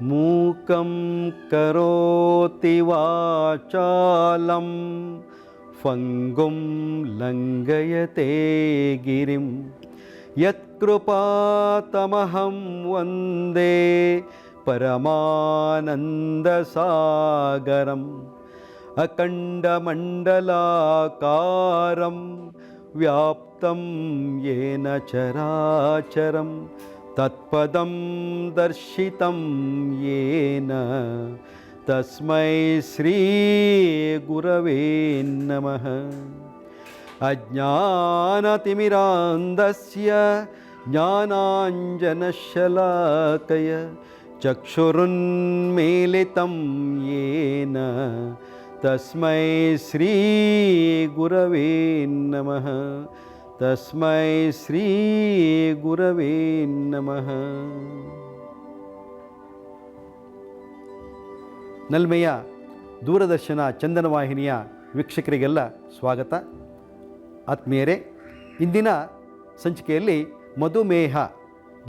ಮೂಕಂ ಕರೋತಿ ವಾಚಾಲಂ ಫಂಗುಂ ಲಂಘಯತೆ ಗಿರಿಂ ಯತ್ಕೃಪಾತಮಹಂ ವಂದೇ ಪರಮಾನಂದಸಾಗರಂ ಅಖಂಡಮಂಡಲಾಕಾರಂ ವ್ಯಾಪ್ತಂ ಯೇನ ಚರಾಚರಂ ತತ್ಪದಂ ದರ್ಶಿತಂ ಯೇನ ತಸ್ಮೈ ಶ್ರೀ ಗುರವೇ ನಮಃ. ಅಜ್ಞಾನತಿಮಿರಾಂಧಸ್ಯ ಜ್ಞಾನಾಂಜನಶಲಾಕಯ ಚಕ್ಷುರುನ್ಮೀಲಿತಂ ಯೇನ ತಸ್ಮೈ ಶ್ರೀ ಗುರವೇ ನಮಃ. ತಸ್ಮೈ ಶ್ರೀ ಗುರವೇ ನಮಃ. ನಲ್ಮೆಯ ದೂರದರ್ಶನ ಚಂದನ ವಾಹಿನಿಯ ವೀಕ್ಷಕರಿಗೆಲ್ಲ ಸ್ವಾಗತ. ಆತ್ಮೀಯರೇ, ಇಂದಿನ ಸಂಚಿಕೆಯಲ್ಲಿ ಮಧುಮೇಹ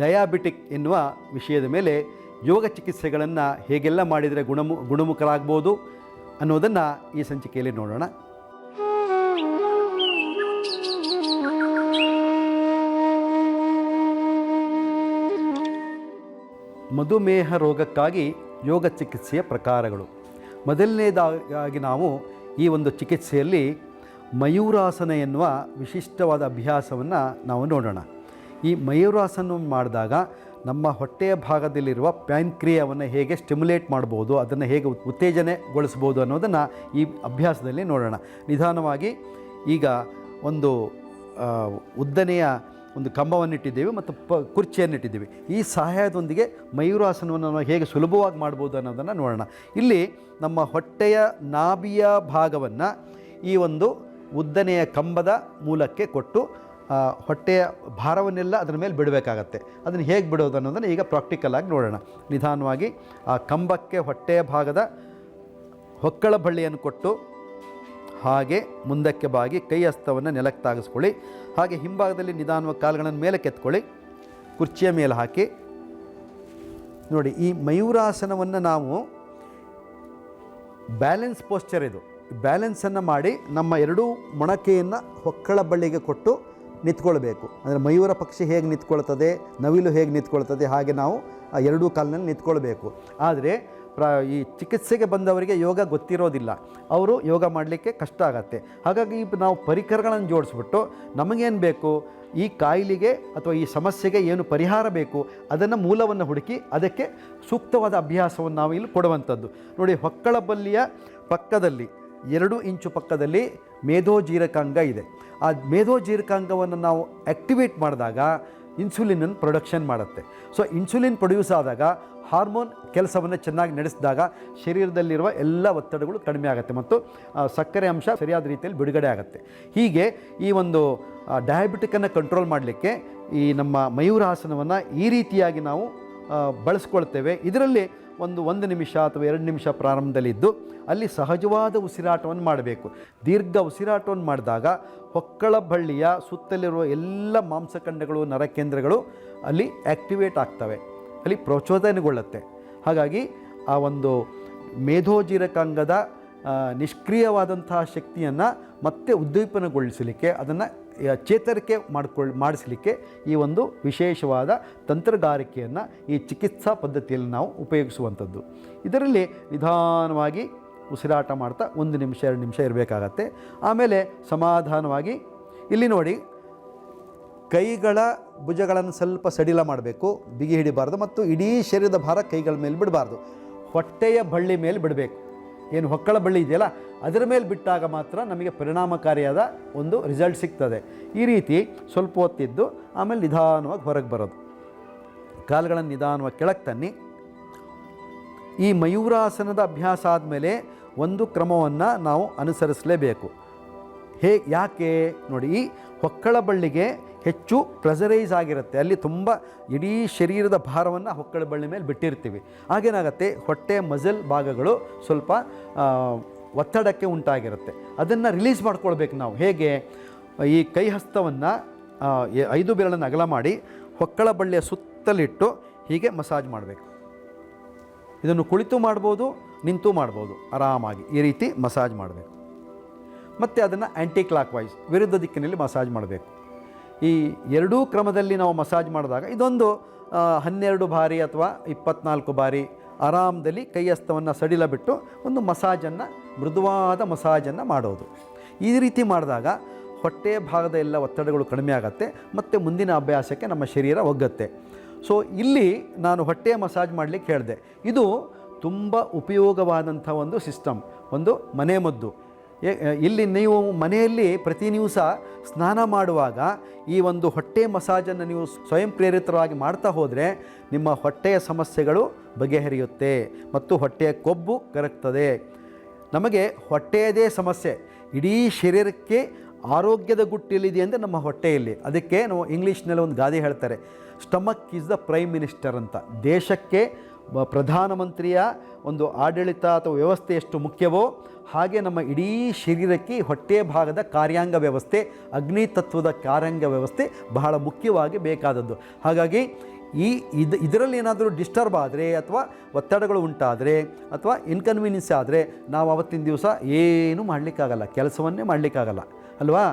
ಡಯಾಬಿಟಿಕ್ ಎನ್ನುವ ವಿಷಯದ ಮೇಲೆ ಯೋಗ ಚಿಕಿತ್ಸೆಗಳನ್ನು ಹೇಗೆಲ್ಲ ಮಾಡಿದರೆ ಗುಣಮುಖರಾಗ್ಬೋದು ಅನ್ನೋದನ್ನು ಈ ಸಂಚಿಕೆಯಲ್ಲಿ ನೋಡೋಣ. ಮಧುಮೇಹ ರೋಗಕ್ಕಾಗಿ ಯೋಗ ಚಿಕಿತ್ಸೆಯ ಪ್ರಕಾರಗಳು. ಮೊದಲನೇದಾಗಿ ನಾವು ಈ ಒಂದು ಚಿಕಿತ್ಸೆಯಲ್ಲಿ ಮಯೂರಾಸನ ಎನ್ನುವ ವಿಶಿಷ್ಟವಾದ ಅಭ್ಯಾಸವನ್ನು ನಾವು ನೋಡೋಣ. ಈ ಮಯೂರಾಸನವನ್ನು ಮಾಡಿದಾಗ ನಮ್ಮ ಹೊಟ್ಟೆಯ ಭಾಗದಲ್ಲಿರುವ ಪ್ಯಾನ್ಕ್ರಿಯಾವನ್ನು ಹೇಗೆ ಸ್ಟಿಮ್ಯುಲೇಟ್ ಮಾಡ್ಬೋದು, ಅದನ್ನು ಹೇಗೆ ಉತ್ತೇಜನೆಗೊಳಿಸ್ಬೋದು ಅನ್ನೋದನ್ನು ಈ ಅಭ್ಯಾಸದಲ್ಲಿ ನೋಡೋಣ. ನಿಧಾನವಾಗಿ ಈಗ ಒಂದು ಉದ್ದನೆಯ ಒಂದು ಕಂಬವನ್ನಿಟ್ಟಿದ್ದೇವೆ ಮತ್ತು ಕುರ್ಚಿಯನ್ನಿಟ್ಟಿದ್ದೀವಿ. ಈ ಸಹಾಯದೊಂದಿಗೆ ಮಯೂರಾಸನವನ್ನು ನಾವು ಹೇಗೆ ಸುಲಭವಾಗಿ ಮಾಡ್ಬೋದು ಅನ್ನೋದನ್ನು ನೋಡೋಣ. ಇಲ್ಲಿ ನಮ್ಮ ಹೊಟ್ಟೆಯ ನಾಭಿಯ ಭಾಗವನ್ನು ಈ ಒಂದು ಉದ್ದನೆಯ ಕಂಬದ ಮೂಲಕ್ಕೆ ಕೊಟ್ಟು ಹೊಟ್ಟೆಯ ಭಾರವನ್ನೆಲ್ಲ ಅದರ ಮೇಲೆ ಬಿಡಬೇಕಾಗತ್ತೆ. ಅದನ್ನು ಹೇಗೆ ಬಿಡೋದು ಅನ್ನೋದನ್ನು ಈಗ ಪ್ರಾಕ್ಟಿಕಲ್ ಆಗಿ ನೋಡೋಣ. ನಿಧಾನವಾಗಿ ಆ ಕಂಬಕ್ಕೆ ಹೊಟ್ಟೆಯ ಭಾಗದ ಹೊಕ್ಕಳ ಬಳ್ಳಿಯನ್ನು ಕೊಟ್ಟು ಹಾಗೆ ಮುಂದಕ್ಕೆ ಬಾಗಿ ಕೈ ಹಸ್ತವನ್ನು ನೆಲಕ್ಕೆ ತಾಗಿಸ್ಕೊಳ್ಳಿ. ಹಾಗೆ ಹಿಂಭಾಗದಲ್ಲಿ ನಿಧಾನವಾಗಿ ಕಾಲುಗಳನ್ನು ಮೇಲೆ ಕೆತ್ಕೊಳ್ಳಿ. ಕುರ್ಚಿಯ ಮೇಲೆ ಹಾಕಿ ನೋಡಿ. ಈ ಮಯೂರಾಸನವನ್ನು ನಾವು ಬ್ಯಾಲೆನ್ಸ್ ಪೋಸ್ಚರ್, ಇದು ಬ್ಯಾಲೆನ್ಸನ್ನು ಮಾಡಿ ನಮ್ಮ ಎರಡೂ ಮೊಣಕೆಯನ್ನು ಹೊಕ್ಕಳ ಬಳ್ಳಿಗೆ ಕೊಟ್ಟು ನಿಂತ್ಕೊಳ್ಬೇಕು. ಅಂದರೆ ಮಯೂರ ಪಕ್ಷಿ ಹೇಗೆ ನಿಂತ್ಕೊಳ್ತದೆ, ನವಿಲು ಹೇಗೆ ನಿಂತ್ಕೊಳ್ತದೆ, ಹಾಗೆ ನಾವು ಆ ಎರಡೂ ಕಾಲಿನಲ್ಲಿ ನಿಂತ್ಕೊಳ್ಬೇಕು. ಆದರೆ ಈ ಚಿಕಿತ್ಸೆಗೆ ಬಂದವರಿಗೆ ಯೋಗ ಗೊತ್ತಿರೋದಿಲ್ಲ, ಅವರು ಯೋಗ ಮಾಡಲಿಕ್ಕೆ ಕಷ್ಟ ಆಗತ್ತೆ. ಹಾಗಾಗಿ ನಾವು ಪರಿಕರಗಳನ್ನು ಜೋಡಿಸ್ಬಿಟ್ಟು ನಮಗೇನು ಬೇಕು, ಈ ಕಾಯಿಲೆಗೆ ಅಥವಾ ಈ ಸಮಸ್ಯೆಗೆ ಏನು ಪರಿಹಾರ ಬೇಕು ಅದನ್ನು ಮೂಲವನ್ನು ಹುಡುಕಿ ಅದಕ್ಕೆ ಸೂಕ್ತವಾದ ಅಭ್ಯಾಸವನ್ನು ನಾವು ಇಲ್ಲಿ ಕೊಡುವಂಥದ್ದು. ನೋಡಿ, ಹೊಕ್ಕಳ ಬಳ್ಳಿಯ ಪಕ್ಕದಲ್ಲಿ 2 ಇಂಚು ಪಕ್ಕದಲ್ಲಿ ಮೇಧೋಜೀರಕಾಂಗ ಇದೆ. ಆ ಮೇಧೋಜೀರಕಾಂಗವನ್ನು ನಾವು ಆ್ಯಕ್ಟಿವೇಟ್ ಮಾಡಿದಾಗ ಇನ್ಸುಲಿನನ್ನು ಪ್ರೊಡಕ್ಷನ್ ಮಾಡುತ್ತೆ. ಸೊ ಇನ್ಸುಲಿನ್ ಪ್ರೊಡ್ಯೂಸ್ ಆದಾಗ ಹಾರ್ಮೋನ್ ಕೆಲಸವನ್ನು ಚೆನ್ನಾಗಿ ನಡೆಸಿದಾಗ ಶರೀರದಲ್ಲಿರುವ ಎಲ್ಲ ಒತ್ತಡಗಳು ಕಡಿಮೆ ಆಗುತ್ತೆ ಮತ್ತು ಸಕ್ಕರೆ ಅಂಶ ಸರಿಯಾದ ರೀತಿಯಲ್ಲಿ ಬಿಡುಗಡೆ ಆಗುತ್ತೆ. ಹೀಗೆ ಈ ಒಂದು ಡಯಾಬಿಟಿಕನ್ನು ಕಂಟ್ರೋಲ್ ಮಾಡಲಿಕ್ಕೆ ಈ ನಮ್ಮ ಮಯೂರಾಸನವನ್ನು ಈ ರೀತಿಯಾಗಿ ನಾವು ಬಳಸ್ಕೊಳ್ತೇವೆ. ಇದರಲ್ಲಿ 1 ನಿಮಿಷ ಅಥವಾ 2 ನಿಮಿಷ ಪ್ರಾರಂಭದಲ್ಲಿದ್ದು ಅಲ್ಲಿ ಸಹಜವಾದ ಉಸಿರಾಟವನ್ನು ಮಾಡಬೇಕು. ದೀರ್ಘ ಉಸಿರಾಟವನ್ನು ಮಾಡಿದಾಗ ಹೊಕ್ಕಳ ಬಳ್ಳಿಯ ಸುತ್ತಲಿರುವ ಎಲ್ಲ ಮಾಂಸಖಂಡಗಳು, ನರಕೇಂದ್ರಗಳು ಅಲ್ಲಿ ಆ್ಯಕ್ಟಿವೇಟ್ ಆಗ್ತವೆ, ಅಲ್ಲಿ ಪ್ರಚೋದನೆಗೊಳ್ಳುತ್ತೆ. ಹಾಗಾಗಿ ಆ ಒಂದು ಮೇಧೋಜೀರಕಾಂಗದ ನಿಷ್ಕ್ರಿಯವಾದಂತಹ ಶಕ್ತಿಯನ್ನು ಮತ್ತೆ ಉದ್ದೀಪನಗೊಳಿಸಲಿಕ್ಕೆ, ಅದನ್ನು ಚೇತರಿಕೆ ಮಾಡಿಸಲಿಕ್ಕೆ ಈ ಒಂದು ವಿಶೇಷವಾದ ತಂತ್ರಗಾರಿಕೆಯನ್ನು ಈ ಚಿಕಿತ್ಸಾ ಪದ್ಧತಿಯಲ್ಲಿ ನಾವು ಉಪಯೋಗಿಸುವಂಥದ್ದು. ಇದರಲ್ಲಿ ನಿಧಾನವಾಗಿ ಉಸಿರಾಟ ಮಾಡ್ತಾ 1 ನಿಮಿಷ 2 ನಿಮಿಷ ಇರಬೇಕಾಗತ್ತೆ. ಆಮೇಲೆ ಸಮಾಧಾನವಾಗಿ ಇಲ್ಲಿ ನೋಡಿ, ಕೈಗಳ ಭುಜಗಳನ್ನು ಸ್ವಲ್ಪ ಸಡಿಲ ಮಾಡಬೇಕು, ಬಿಗಿ ಹಿಡಿಬಾರ್ದು ಮತ್ತು ಇಡೀ ಶರೀರದ ಭಾರ ಕೈಗಳ ಮೇಲೆ ಬಿಡಬಾರ್ದು. ಹೊಟ್ಟೆಯ ಬಳ್ಳಿ ಮೇಲೆ ಬಿಡಬೇಕು. ಏನು ಹೊಕ್ಕಳ ಬಳ್ಳಿ ಇದೆಯಲ್ಲ ಅದರ ಮೇಲೆ ಬಿಟ್ಟಾಗ ಮಾತ್ರ ನಮಗೆ ಪರಿಣಾಮಕಾರಿಯಾದ ಒಂದು ರಿಸಲ್ಟ್ ಸಿಗ್ತದೆ. ಈ ರೀತಿ ಸ್ವಲ್ಪ ಹೊತ್ತಿದ್ದು ಆಮೇಲೆ ನಿಧಾನವಾಗಿ ಹೊರಗೆ ಬರೋದು. ಕಾಲುಗಳನ್ನು ನಿಧಾನವಾಗಿ ಕೆಳಗೆ ತನ್ನಿ. ಈ ಮಯೂರಾಸನದ ಅಭ್ಯಾಸ ಆದಮೇಲೆ ಒಂದು ಕ್ರಮವನ್ನು ನಾವು ಅನುಸರಿಸಲೇಬೇಕು. ಯಾಕೆ ನೋಡಿ, ಈ ಹೊಕ್ಕಳ ಬಳ್ಳಿಗೆ ಹೆಚ್ಚು ಪ್ರೆಸರೈಸ್ ಆಗಿರುತ್ತೆ, ಅಲ್ಲಿ ತುಂಬ ಇಡೀ ಶರೀರದ ಭಾರವನ್ನು ಹೊಕ್ಕಳ ಬಳ್ಳಿ ಮೇಲೆ ಬಿಟ್ಟಿರ್ತೀವಿ. ಆಗೇನಾಗುತ್ತೆ, ಹೊಟ್ಟೆಯ ಮಸಲ್ ಭಾಗಗಳು ಸ್ವಲ್ಪ ಒತ್ತಡಕ್ಕೆ ಉಂಟಾಗಿರುತ್ತೆ. ಅದನ್ನು ರಿಲೀಸ್ ಮಾಡ್ಕೊಳ್ಬೇಕು ನಾವು. ಹೇಗೆ, ಈ ಕೈ ಹಸ್ತವನ್ನು 5 ಬೆರಳನ್ನು ಅಗಲ ಮಾಡಿ ಹೊಕ್ಕಳ ಬಳ್ಳಿಯ ಸುತ್ತಲಿಟ್ಟು ಹೀಗೆ ಮಸಾಜ್ ಮಾಡಬೇಕು. ಇದನ್ನು ಕುಳಿತು ಮಾಡ್ಬೋದು, ನಿಂತು ಮಾಡ್ಬೋದು ಆರಾಮಾಗಿ. ಈ ರೀತಿ ಮಸಾಜ್ ಮಾಡಬೇಕು. ಮತ್ತು ಅದನ್ನು ಆ್ಯಂಟಿ ಕ್ಲಾಕ್ ವೈಸ್ ವಿರುದ್ಧ ದಿಕ್ಕಿನಲ್ಲಿ ಮಸಾಜ್ ಮಾಡಬೇಕು. ಈ ಎರಡೂ ಕ್ರಮದಲ್ಲಿ ನಾವು ಮಸಾಜ್ ಮಾಡಿದಾಗ ಇದೊಂದು 12 ಬಾರಿ ಅಥವಾ 24 ಬಾರಿ ಆರಾಮದಲ್ಲಿ ಕೈ ಹಸ್ತವನ್ನು ಸಡಿಲ ಬಿಟ್ಟು ಒಂದು ಮಸಾಜನ್ನು, ಮೃದುವಾದ ಮಸಾಜನ್ನು ಮಾಡೋದು. ಈ ರೀತಿ ಮಾಡಿದಾಗ ಹೊಟ್ಟೆ ಭಾಗದ ಎಲ್ಲ ಒತ್ತಡಗಳು ಕಡಿಮೆ ಆಗುತ್ತೆ ಮತ್ತು ಮುಂದಿನ ಅಭ್ಯಾಸಕ್ಕೆ ನಮ್ಮ ಶರೀರ ಒಗ್ಗತ್ತೆ. ಸೊ ಇಲ್ಲಿ ನಾನು ಹೊಟ್ಟೆ ಮಸಾಜ್ ಮಾಡಲಿಕ್ಕೆ ಹೇಳಿದೆ. ಇದು ತುಂಬ ಉಪಯೋಗವಾದಂಥ ಒಂದು ಸಿಸ್ಟಮ್, ಒಂದು ಮನೆಮದ್ದು. ಇಲ್ಲಿ ನೀವು ಮನೆಯಲ್ಲಿ ಪ್ರತಿ ದಿವಸ ಸ್ನಾನ ಮಾಡುವಾಗ ಈ ಒಂದು ಹೊಟ್ಟೆ ಮಸಾಜನ್ನು ನೀವು ಸ್ವಯಂ ಪ್ರೇರಿತವಾಗಿ ಮಾಡ್ತಾ ಹೋದರೆ ನಿಮ್ಮ ಹೊಟ್ಟೆಯ ಸಮಸ್ಯೆಗಳು ಬಗೆಹರಿಯುತ್ತೆ ಮತ್ತು ಹೊಟ್ಟೆಯ ಕೊಬ್ಬು ಕರಗ್ತದೆ. ನಮಗೆ ಹೊಟ್ಟೆಯದೇ ಸಮಸ್ಯೆ, ಇಡೀ ಶರೀರಕ್ಕೆ ಆರೋಗ್ಯದ ಗುಟ್ಟಿಲಿದೆ ಅಂದರೆ ನಮ್ಮ ಹೊಟ್ಟೆಯಲ್ಲಿ. ಅದಕ್ಕೆ ನಾವು ಇಂಗ್ಲೀಷ್ನಲ್ಲಿ ಒಂದು ಗಾದೆ ಹೇಳ್ತಾರೆ, stomach is the prime minister ಅಂತ. ದೇಶಕ್ಕೆ ಪ್ರಧಾನಮಂತ್ರಿಯ ಒಂದು ಆಡಳಿತ ಅಥವಾ ವ್ಯವಸ್ಥೆ ಎಷ್ಟು ಮುಖ್ಯವೋ ಹಾಗೆ ನಮ್ಮ ಇಡೀ ಶರೀರಕ್ಕೆ ಹೊಟ್ಟೆ ಭಾಗದ ಕಾರ್ಯಾಂಗ ವ್ಯವಸ್ಥೆ, ಅಗ್ನಿ ತತ್ವದ ಕಾರ್ಯಾಂಗ ವ್ಯವಸ್ಥೆ ಬಹಳ ಮುಖ್ಯವಾಗಿ ಬೇಕಾದದ್ದು. ಹಾಗಾಗಿ ಇದರಲ್ಲಿ ಏನಾದರೂ ಡಿಸ್ಟರ್ಬ್ ಆದರೆ ಅಥವಾ ಒತ್ತಡಗಳು ಉಂಟಾದರೆ ಅಥವಾ ಇನ್ಕನ್ವೀನಿಯನ್ಸ್ ಆದರೆ ನಾವು ಆವತ್ತಿನ ದಿವಸ ಏನೂ ಮಾಡಲಿಕ್ಕಾಗಲ್ಲ, ಕೆಲಸವನ್ನೇ ಮಾಡಲಿಕ್ಕಾಗಲ್ಲ ಅಲ್ವಾ.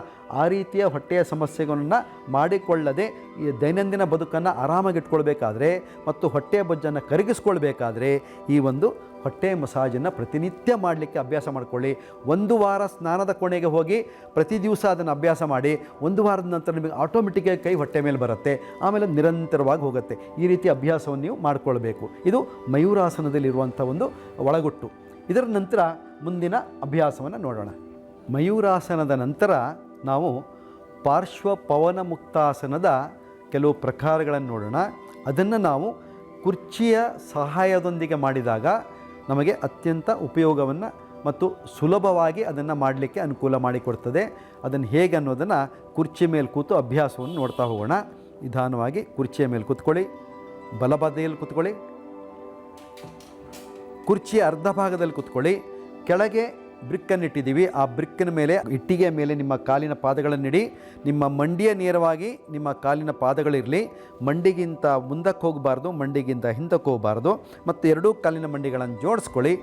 ಆ ರೀತಿಯ ಹೊಟ್ಟೆಯ ಸಮಸ್ಯೆಗಳನ್ನು ಮಾಡಿಕೊಳ್ಳದೆ ಈ ದೈನಂದಿನ ಬದುಕನ್ನು ಆರಾಮಾಗಿ ಇಟ್ಕೊಳ್ಬೇಕಾದ್ರೆ ಮತ್ತು ಹೊಟ್ಟೆಯ ಬೊಜ್ಜನ್ನು ಕರಗಿಸ್ಕೊಳ್ಬೇಕಾದ್ರೆ ಈ ಒಂದು ಹೊಟ್ಟೆ ಮಸಾಜನ್ನು ಪ್ರತಿನಿತ್ಯ ಮಾಡಲಿಕ್ಕೆ ಅಭ್ಯಾಸ ಮಾಡಿಕೊಳ್ಳಿ. 1 ವಾರ ಸ್ನಾನದ ಕೋಣೆಗೆ ಹೋಗಿ ಪ್ರತಿ ದಿವಸ ಅದನ್ನು ಅಭ್ಯಾಸ ಮಾಡಿ. 1 ವಾರದ ನಂತರ ನಿಮಗೆ ಆಟೋಮೆಟಿಕ್ಕಾಗಿ ಕೈ ಹೊಟ್ಟೆ ಮೇಲೆ ಬರುತ್ತೆ, ಆಮೇಲೆ ನಿರಂತರವಾಗಿ ಹೋಗುತ್ತೆ. ಈ ರೀತಿ ಅಭ್ಯಾಸವನ್ನು ನೀವು ಮಾಡಿಕೊಳ್ಬೇಕು. ಇದು ಮಯೂರಾಸನದಲ್ಲಿರುವಂಥ ಒಂದು ಒಳಗುಟ್ಟು. ಇದರ ನಂತರ ಮುಂದಿನ ಅಭ್ಯಾಸವನ್ನು ನೋಡೋಣ. ಮಯೂರಾಸನದ ನಂತರ ನಾವು ಪಾರ್ಶ್ವ ಪವನ ಮುಕ್ತಾಸನದ ಕೆಲವು ಪ್ರಕಾರಗಳನ್ನು ನೋಡೋಣ. ಅದನ್ನು ನಾವು ಕುರ್ಚಿಯ ಸಹಾಯದೊಂದಿಗೆ ಮಾಡಿದಾಗ ನಮಗೆ ಅತ್ಯಂತ ಉಪಯೋಗವನ್ನು ಮತ್ತು ಸುಲಭವಾಗಿ ಅದನ್ನು ಮಾಡಲಿಕ್ಕೆ ಅನುಕೂಲ ಮಾಡಿಕೊಡ್ತದೆ. ಅದನ್ನು ಹೇಗೆ ಅನ್ನೋದನ್ನು ಕುರ್ಚಿ ಮೇಲೆ ಕೂತು ಅಭ್ಯಾಸವನ್ನು ನೋಡ್ತಾ ಹೋಗೋಣ. ನಿಧಾನವಾಗಿ ಕುರ್ಚಿಯ ಮೇಲೆ ಕೂತ್ಕೊಳ್ಳಿ, ಬಲಬದಿಯಲ್ಲಿ ಕೂತ್ಕೊಳ್ಳಿ, ಕುರ್ಚಿಯ ಅರ್ಧ ಭಾಗದಲ್ಲಿ ಕೂತ್ಕೊಳ್ಳಿ. ಕೆಳಗೆ ಬ್ರಿಕ್ಕನ್ನು ಇಟ್ಟಿದ್ದೀವಿ, ಆ ಬ್ರಿಕ್ಕಿನ ಮೇಲೆ ಇಟ್ಟಿಗೆಯ ಮೇಲೆ ನಿಮ್ಮ ಕಾಲಿನ ಪಾದಗಳನ್ನಿಡಿ. ನಿಮ್ಮ ಮಂಡಿಯ ನೇರವಾಗಿ ನಿಮ್ಮ ಕಾಲಿನ ಪಾದಗಳಿರಲಿ. ಮಂಡಿಗಿಂತ ಮುಂದಕ್ಕೆ ಹೋಗಬಾರ್ದು, ಮಂಡಿಗಿಂತ ಹಿಂದಕ್ಕೆ ಹೋಗಬಾರ್ದು. ಮತ್ತು ಎರಡೂ ಕಾಲಿನ ಮಂಡಿಗಳನ್ನು ಜೋಡಿಸ್ಕೊಳ್ಳಿ.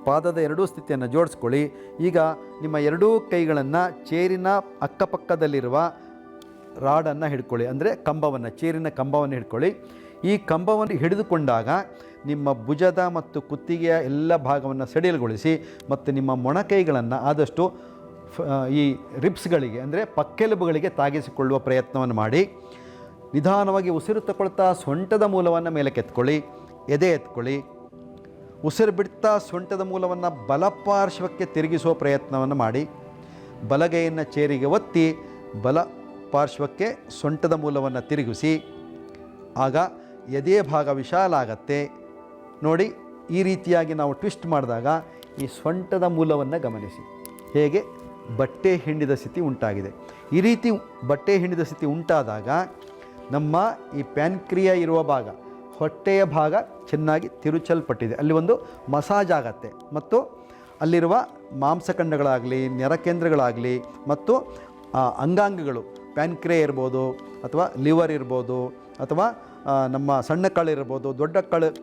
ಪಾದದ ಎರಡೂ ಸ್ಥಿತಿಯನ್ನು ಜೋಡಿಸ್ಕೊಳ್ಳಿ. ಈಗ ನಿಮ್ಮ ಎರಡೂ ಕೈಗಳನ್ನು ಚೇರಿನ ಅಕ್ಕಪಕ್ಕದಲ್ಲಿರುವ ರಾಡನ್ನು ಹಿಡ್ಕೊಳ್ಳಿ, ಅಂದರೆ ಕಂಬವನ್ನು, ಚೇರಿನ ಕಂಬವನ್ನು ಹಿಡ್ಕೊಳ್ಳಿ. ಈ ಕಂಬವನ್ನು ಹಿಡಿದುಕೊಂಡಾಗ ನಿಮ್ಮ ಭುಜದ ಮತ್ತು ಕುತ್ತಿಗೆಯ ಎಲ್ಲ ಭಾಗವನ್ನು ಸಡಿಲಗೊಳಿಸಿ ಮತ್ತು ನಿಮ್ಮ ಮೊಣಕೈಗಳನ್ನು ಆದಷ್ಟು ಈ ರಿಬ್ಸ್ಗಳಿಗೆ ಅಂದರೆ ಪಕ್ಕೆಲುಬುಗಳಿಗೆ ತಾಗಿಸಿಕೊಳ್ಳುವ ಪ್ರಯತ್ನವನ್ನು ಮಾಡಿ. ನಿಧಾನವಾಗಿ ಉಸಿರು ತಗೊಳ್ತಾ ಸೊಂಟದ ಮೂಲವನ್ನು ಮೇಲಕ್ಕೆ ಎತ್ಕೊಳ್ಳಿ, ಎದೆ ಎತ್ಕೊಳ್ಳಿ. ಉಸಿರು ಬಿಡ್ತಾ ಸೊಂಟದ ಮೂಲವನ್ನು ಬಲಪಾರ್ಶ್ವಕ್ಕೆ ತಿರುಗಿಸುವ ಪ್ರಯತ್ನವನ್ನು ಮಾಡಿ. ಬಲಗೈಯನ್ನು ಚೇರಿಗೆ ಒತ್ತಿ ಬಲ ಪಾರ್ಶ್ವಕ್ಕೆ ಸೊಂಟದ ಮೂಲವನ್ನು ತಿರುಗಿಸಿ. ಆಗ ಎದೆ ಭಾಗ ವಿಶಾಲ ಆಗತ್ತೆ ನೋಡಿ. ಈ ರೀತಿಯಾಗಿ ನಾವು ಟ್ವಿಸ್ಟ್ ಮಾಡಿದಾಗ ಈ ಸೊಂಟದ ಮೂಲವನ್ನು ಗಮನಿಸಿ, ಹೇಗೆ ಬಟ್ಟೆ ಹಿಂಡಿದ ಸ್ಥಿತಿ ಉಂಟಾಗಿದೆ. ಈ ರೀತಿ ಬಟ್ಟೆ ಹಿಂಡಿದ ಸ್ಥಿತಿ ಉಂಟಾದಾಗ ನಮ್ಮ ಈ ಪ್ಯಾನ್ಕ್ರಿಯಾ ಇರುವ ಭಾಗ, ಹೊಟ್ಟೆಯ ಭಾಗ ಚೆನ್ನಾಗಿ ತಿರುಚಲ್ಪಟ್ಟಿದೆ, ಅಲ್ಲಿ ಒಂದು ಮಸಾಜ್ ಆಗತ್ತೆ ಮತ್ತು ಅಲ್ಲಿರುವ ಮಾಂಸಖಂಡಗಳಾಗಲಿ, ನರಕೇಂದ್ರಗಳಾಗಲಿ ಮತ್ತು ಅಂಗಾಂಗಗಳು, ಪ್ಯಾನ್ಕ್ರಿಯಾ ಇರ್ಬೋದು ಅಥವಾ ಲಿವರ್ ಇರ್ಬೋದು ಅಥವಾ ನಮ್ಮ ಸಣ್ಣ ಕರಳಿರ್ಬೋದು, ದೊಡ್ಡ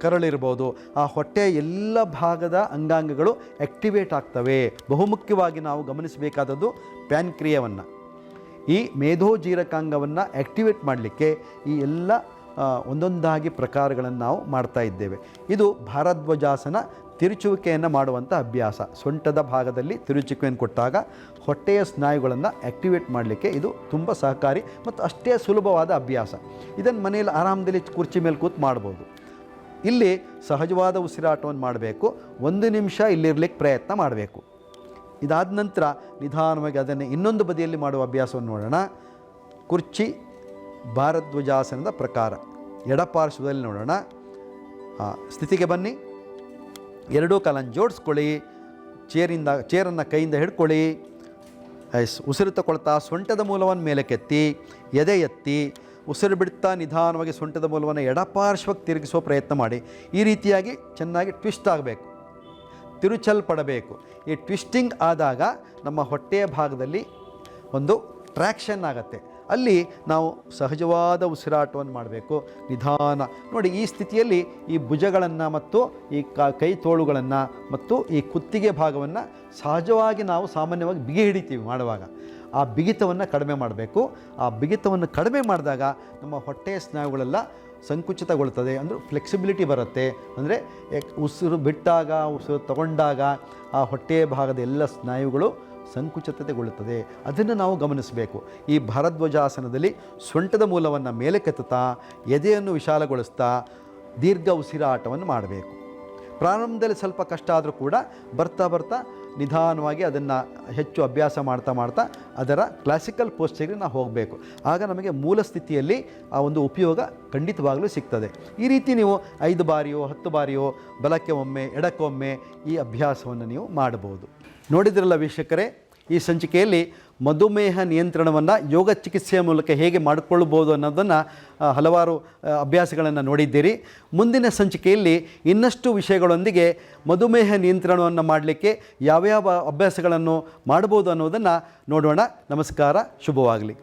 ಕರಳಿರ್ಬೋದು, ಆ ಹೊಟ್ಟೆಯ ಎಲ್ಲ ಭಾಗದ ಅಂಗಾಂಗಗಳು ಆ್ಯಕ್ಟಿವೇಟ್ ಆಗ್ತವೆ. ಬಹುಮುಖ್ಯವಾಗಿ ನಾವು ಗಮನಿಸಬೇಕಾದದ್ದು ಪ್ಯಾನ್ಕ್ರಿಯಾವನ್ನು, ಈ ಮೇಧೋಜೀರಕಾಂಗವನ್ನು ಆ್ಯಕ್ಟಿವೇಟ್ ಮಾಡಲಿಕ್ಕೆ ಈ ಎಲ್ಲ ಒಂದೊಂದಾಗಿ ಪ್ರಕಾರಗಳನ್ನು ನಾವು ಮಾಡ್ತಾ ಇದ್ದೇವೆ. ಇದು ಭಾರದ್ವಾಜಾಸನ, ತಿರುಚುವಿಕೆಯನ್ನು ಮಾಡುವಂಥ ಅಭ್ಯಾಸ. ಸೊಂಟದ ಭಾಗದಲ್ಲಿ ತಿರುಚುವಿಕೆಯನ್ನು ಕೊಟ್ಟಾಗ ಹೊಟ್ಟೆಯ ಸ್ನಾಯುಗಳನ್ನು ಆ್ಯಕ್ಟಿವೇಟ್ ಮಾಡಲಿಕ್ಕೆ ಇದು ತುಂಬ ಸಹಕಾರಿ ಮತ್ತು ಅಷ್ಟೇ ಸುಲಭವಾದ ಅಭ್ಯಾಸ. ಇದನ್ನು ಮನೆಯಲ್ಲಿ ಆರಾಮದಲ್ಲಿ ಕುರ್ಚಿ ಮೇಲೆ ಕೂತು ಮಾಡ್ಬೋದು. ಇಲ್ಲಿ ಸಹಜವಾದ ಉಸಿರಾಟವನ್ನು ಮಾಡಬೇಕು. 1 ನಿಮಿಷ ಇಲ್ಲಿರ್ಲಿಕ್ಕೆ ಪ್ರಯತ್ನ ಮಾಡಬೇಕು. ಇದಾದ ನಂತರ ನಿಧಾನವಾಗಿ ಅದನ್ನು ಇನ್ನೊಂದು ಬದಿಯಲ್ಲಿ ಮಾಡುವ ಅಭ್ಯಾಸವನ್ನು ನೋಡೋಣ. ಕುರ್ಚಿ ಭಾರದ್ವಾಜಾಸನದ ಪ್ರಕಾರ ಎಡಪಾರ್ಶ್ವದಲ್ಲಿ ನೋಡೋಣ. ಸ್ಥಿತಿಗೆ ಬನ್ನಿ. ಎರಡೂ ಕಾಲನ್ನು ಜೋಡಿಸ್ಕೊಳ್ಳಿ. ಚೇರನ್ನು ಕೈಯಿಂದ ಹಿಡ್ಕೊಳ್ಳಿ. ಉಸಿರು ತಗೊಳ್ತಾ ಸೊಂಟದ ಮೂಲವನ್ನು ಮೇಲಕ್ಕೆತ್ತಿ, ಎದೆ ಎತ್ತಿ, ಉಸಿರು ಬಿಡ್ತಾ ನಿಧಾನವಾಗಿ ಸೊಂಟದ ಮೂಲವನ್ನು ಎಡಪಾರ್ಶ್ವಕ್ಕೆ ತಿರುಗಿಸುವ ಪ್ರಯತ್ನ ಮಾಡಿ. ಈ ರೀತಿಯಾಗಿ ಚೆನ್ನಾಗಿ ಟ್ವಿಸ್ಟ್ ಆಗಬೇಕು, ತಿರುಚಲ್ಪಡಬೇಕು. ಈ ಟ್ವಿಸ್ಟಿಂಗ್ ಆದಾಗ ನಮ್ಮ ಹೊಟ್ಟೆಯ ಭಾಗದಲ್ಲಿ ಒಂದು ಟ್ರ್ಯಾಕ್ಷನ್ ಆಗುತ್ತೆ. ಅಲ್ಲಿ ನಾವು ಸಹಜವಾದ ಉಸಿರಾಟವನ್ನು ಮಾಡಬೇಕು, ನಿಧಾನ. ನೋಡಿ, ಈ ಸ್ಥಿತಿಯಲ್ಲಿ ಈ ಭುಜಗಳನ್ನು ಮತ್ತು ಈ ಕೈ ತೋಳುಗಳನ್ನು ಮತ್ತು ಈ ಕುತ್ತಿಗೆ ಭಾಗವನ್ನು ಸಹಜವಾಗಿ ನಾವು ಸಾಮಾನ್ಯವಾಗಿ ಬಿಗಿ ಹಿಡಿತೀವಿ ಮಾಡುವಾಗ. ಆ ಬಿಗಿತವನ್ನು ಕಡಿಮೆ ಮಾಡಬೇಕು. ಆ ಬಿಗಿತವನ್ನು ಕಡಿಮೆ ಮಾಡಿದಾಗ ನಮ್ಮ ಹೊಟ್ಟೆಯ ಸ್ನಾಯುಗಳೆಲ್ಲ ಸಂಕುಚಿತಗೊಳ್ಳುತ್ತದೆ, ಅಂದರೆ ಫ್ಲೆಕ್ಸಿಬಿಲಿಟಿ ಬರುತ್ತೆ. ಅಂದರೆ ಉಸಿರು ಬಿಟ್ಟಾಗ, ಉಸಿರು ತಗೊಂಡಾಗ ಆ ಹೊಟ್ಟೆಯ ಭಾಗದ ಎಲ್ಲ ಸ್ನಾಯುಗಳು ಸಂಕುಚಿತತೆಗೊಳ್ಳುತ್ತದೆ. ಅದನ್ನು ನಾವು ಗಮನಿಸಬೇಕು. ಈ ಭಾರದ್ವಾಜಾಸನದಲ್ಲಿ ಸೊಂಟದ ಮೂಲವನ್ನು ಮೇಲಕ್ಕೆತ್ತುತ್ತಾ ಎದೆಯನ್ನು ವಿಶಾಲಗೊಳಿಸ್ತಾ ದೀರ್ಘ ಉಸಿರಾಟವನ್ನು ಮಾಡಬೇಕು. ಪ್ರಾರಂಭದಲ್ಲಿ ಸ್ವಲ್ಪ ಕಷ್ಟ ಆದರೂ ಕೂಡ ಬರ್ತಾ ಬರ್ತಾ ನಿಧಾನವಾಗಿ ಅದನ್ನು ಹೆಚ್ಚು ಅಭ್ಯಾಸ ಮಾಡ್ತಾ ಅದರ ಕ್ಲಾಸಿಕಲ್ ಪೋಸ್ಚರ್ಗೆ ನಾವು ಹೋಗಬೇಕು. ಆಗ ನಮಗೆ ಮೂಲ ಸ್ಥಿತಿಯಲ್ಲಿ ಆ ಒಂದು ಉಪಯೋಗ ಖಂಡಿತವಾಗಲೂ ಸಿಗ್ತದೆ. ಈ ರೀತಿ ನೀವು 5 ಬಾರಿಯೋ 10 ಬಾರಿಯೋ ಬಲಕ್ಕೆ ಒಮ್ಮೆ ಎಡಕ್ಕೊಮ್ಮೆ ಈ ಅಭ್ಯಾಸವನ್ನು ನೀವು ಮಾಡಬಹುದು. ನೋಡಿದ್ರಲ್ಲ ವೀಕ್ಷಕರೇ, ಈ ಸಂಚಿಕೆಯಲ್ಲಿ ಮಧುಮೇಹ ನಿಯಂತ್ರಣವನ್ನು ಯೋಗ ಚಿಕಿತ್ಸೆಯ ಮೂಲಕ ಹೇಗೆ ಮಾಡಿಕೊಳ್ಳಬಹುದು ಅನ್ನೋದನ್ನು ಹಲವಾರು ಅಭ್ಯಾಸಗಳನ್ನು ನೋಡಿದ್ದೀರಿ. ಮುಂದಿನ ಸಂಚಿಕೆಯಲ್ಲಿ ಇನ್ನಷ್ಟು ವಿಷಯಗಳೊಂದಿಗೆ ಮಧುಮೇಹ ನಿಯಂತ್ರಣವನ್ನು ಮಾಡಲಿಕ್ಕೆ ಯಾವ್ಯಾವ ಅಭ್ಯಾಸಗಳನ್ನು ಮಾಡ್ಬೋದು ಅನ್ನೋದನ್ನು ನೋಡೋಣ. ನಮಸ್ಕಾರ, ಶುಭವಾಗಲಿ.